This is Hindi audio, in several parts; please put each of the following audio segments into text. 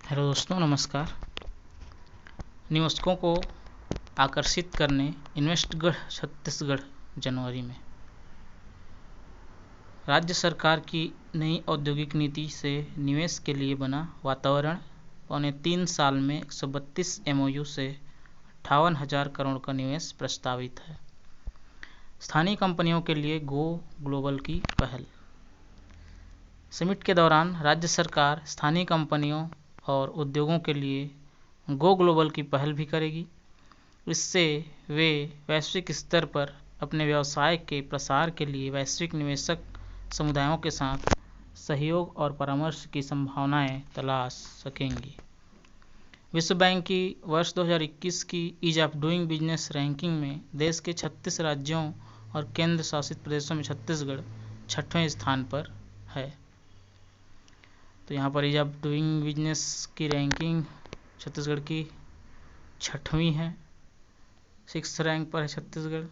हेलो दोस्तों, नमस्कार। निवेशकों को आकर्षित करने इन्वेस्टगढ़ छत्तीसगढ़ जनवरी में राज्य सरकार की नई औद्योगिक नीति से निवेश के लिए बना वातावरण। 3.25 साल में 132 एमओयू से 58,000 करोड़ का निवेश प्रस्तावित है। स्थानीय कंपनियों के लिए गो ग्लोबल की पहल। समिट के दौरान राज्य सरकार स्थानीय कंपनियों और उद्योगों के लिए गो ग्लोबल की पहल भी करेगी। इससे वे वैश्विक स्तर पर अपने व्यवसाय के प्रसार के लिए वैश्विक निवेशक समुदायों के साथ सहयोग और परामर्श की संभावनाएं तलाश सकेंगी। विश्व बैंक की वर्ष 2021 की ease of doing business ranking में देश के 36 राज्यों और केंद्र शासित प्रदेशों में छत्तीसगढ़ 6वें स्थान पर है। तो यहाँ पर ईज ऑफ डूइंग बिजनेस की रैंकिंग छत्तीसगढ़ की 6वीं है, 6th रैंक पर है छत्तीसगढ़।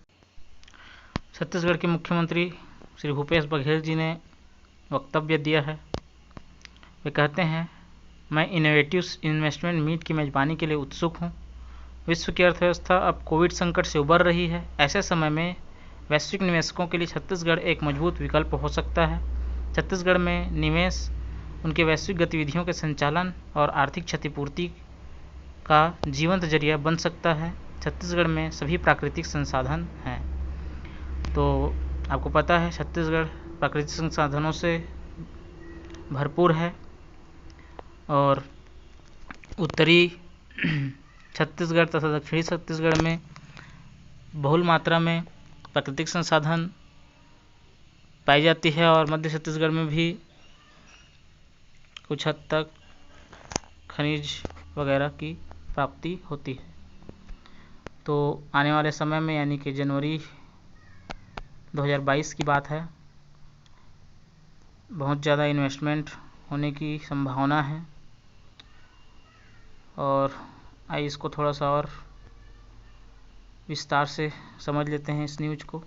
छत्तीसगढ़ के मुख्यमंत्री श्री भूपेश बघेल जी ने वक्तव्य दिया है। वे कहते हैं, मैं इनोवेटिव इन्वेस्टमेंट मीट की मेजबानी के लिए उत्सुक हूँ। विश्व की अर्थव्यवस्था अब कोविड संकट से उबर रही है। ऐसे समय में वैश्विक निवेशकों के लिए छत्तीसगढ़ एक मजबूत विकल्प हो सकता है। छत्तीसगढ़ में निवेश उनके वैश्विक गतिविधियों के संचालन और आर्थिक क्षतिपूर्ति का जीवंत जरिया बन सकता है। छत्तीसगढ़ में सभी प्राकृतिक संसाधन हैं। तो आपको पता है छत्तीसगढ़ प्राकृतिक संसाधनों से भरपूर है और उत्तरी छत्तीसगढ़ तथा दक्षिणी छत्तीसगढ़ में बहुल मात्रा में प्राकृतिक संसाधन पाई जाती है और मध्य छत्तीसगढ़ में भी कुछ हद तक खनिज वगैरह की प्राप्ति होती है। तो आने वाले समय में यानी कि जनवरी 2022 की बात है, बहुत ज़्यादा इन्वेस्टमेंट होने की संभावना है। और आइए इसको थोड़ा सा और विस्तार से समझ लेते हैं इस न्यूज़ को।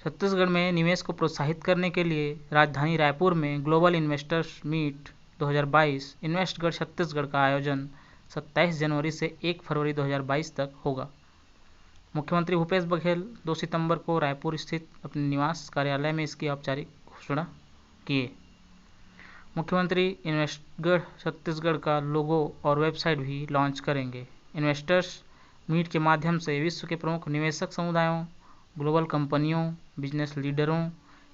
छत्तीसगढ़ में निवेश को प्रोत्साहित करने के लिए राजधानी रायपुर में ग्लोबल इन्वेस्टर्स मीट 2022 इन्वेस्टगढ़ छत्तीसगढ़ का आयोजन 27 जनवरी से 1 फरवरी 2022 तक होगा। मुख्यमंत्री भूपेश बघेल 2 सितंबर को रायपुर स्थित अपने निवास कार्यालय में इसकी औपचारिक घोषणा किए। मुख्यमंत्री इन्वेस्टगढ़ छत्तीसगढ़ का लोगो और वेबसाइट भी लॉन्च करेंगे। इन्वेस्टर्स मीट के माध्यम से विश्व के प्रमुख निवेशक समुदायों, ग्लोबल कंपनियों, बिजनेस लीडरों,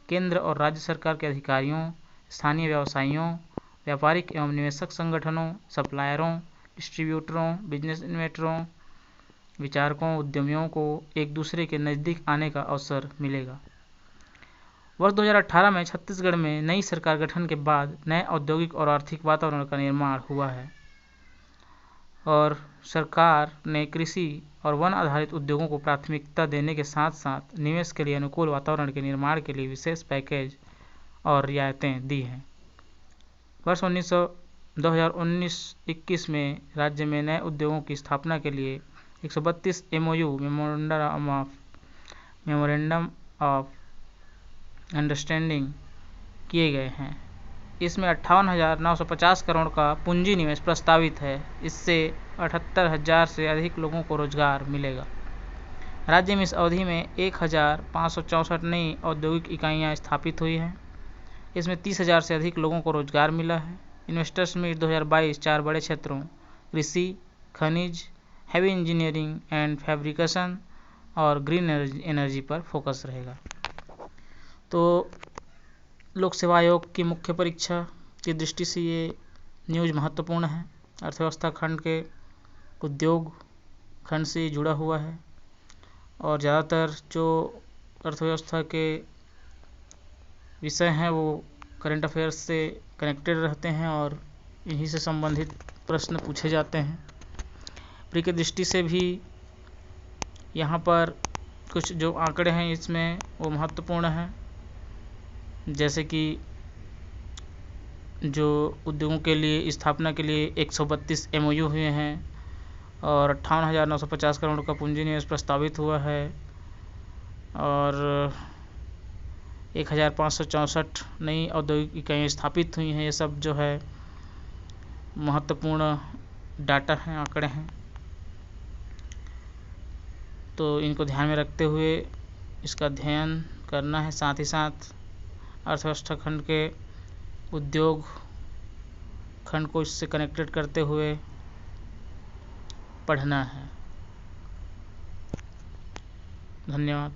केंद्र और राज्य सरकार के अधिकारियों, स्थानीय व्यवसायियों, व्यापारिक एवं निवेशक संगठनों, सप्लायरों, डिस्ट्रीब्यूटरों, बिजनेस इन्वेस्टरों, विचारकों, उद्यमियों को एक दूसरे के नज़दीक आने का अवसर मिलेगा। वर्ष 2018 में छत्तीसगढ़ में नई सरकार गठन के बाद नए औद्योगिक और आर्थिक वातावरण का निर्माण हुआ है और सरकार ने कृषि और वन आधारित उद्योगों को प्राथमिकता देने के साथ साथ निवेश के लिए अनुकूल वातावरण के निर्माण के लिए विशेष पैकेज और रियायतें दी हैं। वर्ष 2019-21 में राज्य में नए उद्योगों की स्थापना के लिए 132 एमओयू मेमोरेंडम ऑफ अंडरस्टैंडिंग किए गए हैं। इसमें 58,950 करोड़ का पूंजी निवेश प्रस्तावित है। इससे 78,000 से अधिक लोगों को रोजगार मिलेगा। राज्य में इस अवधि में 1,564 नई औद्योगिक इकाइयां स्थापित हुई हैं। इसमें 30,000 से अधिक लोगों को रोजगार मिला है। इन्वेस्टर्स मीट 2022 4 बड़े क्षेत्रों कृषि, खनिज, हैवी इंजीनियरिंग एंड फैब्रिकेशन और ग्रीन एनर्जी पर फोकस रहेगा। तो लोक सेवा आयोग की मुख्य परीक्षा की दृष्टि से ये न्यूज़ महत्वपूर्ण है। अर्थव्यवस्था खंड के उद्योग खंड से जुड़ा हुआ है और ज़्यादातर जो अर्थव्यवस्था के विषय हैं वो करंट अफेयर्स से कनेक्टेड रहते हैं और इन्हीं से संबंधित प्रश्न पूछे जाते हैं। प्री की दृष्टि से भी यहाँ पर कुछ जो आंकड़े हैं इसमें वो महत्वपूर्ण हैं, जैसे कि जो उद्योगों के लिए स्थापना के लिए 132 एमओयू हुए हैं और 58,950 करोड़ का पूंजी निवेश प्रस्तावित हुआ है और 1,564 नई औद्योगिक इकाइयाँ स्थापित हुई हैं। ये सब जो है महत्वपूर्ण डाटा हैं, आंकड़े हैं, तो इनको ध्यान में रखते हुए इसका अध्ययन करना है। साथ ही साथ अर्थव्यवस्था खंड के उद्योग खंड को इससे कनेक्टेड करते हुए पढ़ना है। धन्यवाद।